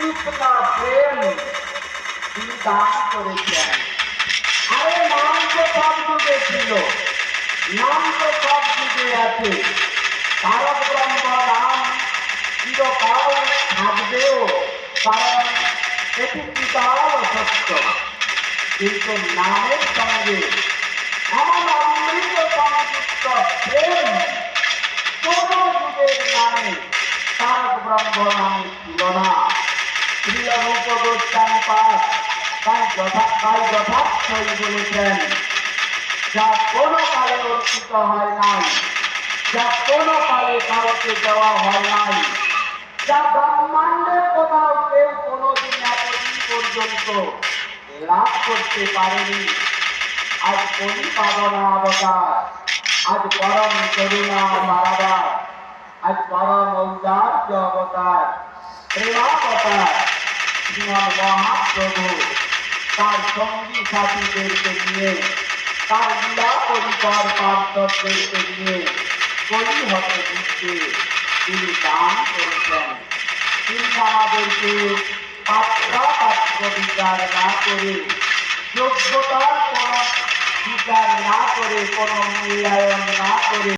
কৃষ্ণ প্রেম তিনি দান করেছেন। আরে নাম তো সব যুগে ছিল, নাম তো সব যুগে আছে। তারক ব্রহ্ম নাম চিরকাল থাকবেও, কারণ এটি চিতাল সত্য। কিন্তু নামের সঙ্গে এমন অমৃত সংযুক্ত প্রেম কোন যুগের নামে তারক ব্রহ্ম নামে ছিল না। শ্রী অরূপ গোস্বামী পাঠ তাই যথার্থই বলেছেন, যা কোনো কালে অর্পিত হয় নাই, যা কোনো কালে কাউকে দেওয়া হয় নাই, যা ব্রহ্মাণ্ডের কোথাও কেউ কোনোদিন এতদিন পর্যন্ত লাভ করতে পারেনি। আজ কলি পাবনা অবতার, আজ পরম করুণা বারাবার, আজ পরম ঔদার্য অবতার, প্রেমাবতার শ্রীমৎ মহাপ্রভু তার সঙ্গী সাথীদেরকে নিয়ে, তার লীলা পরিবার পার্শ্বদেরকে নিয়ে কলি হতে দিচ্ছে তিনি দান করেছেন। তিনি আমাদেরকে পাত্র বিচার না করে, যোগ্যতার কোন বিচার না করে, কোন মূল্যায়ন না করে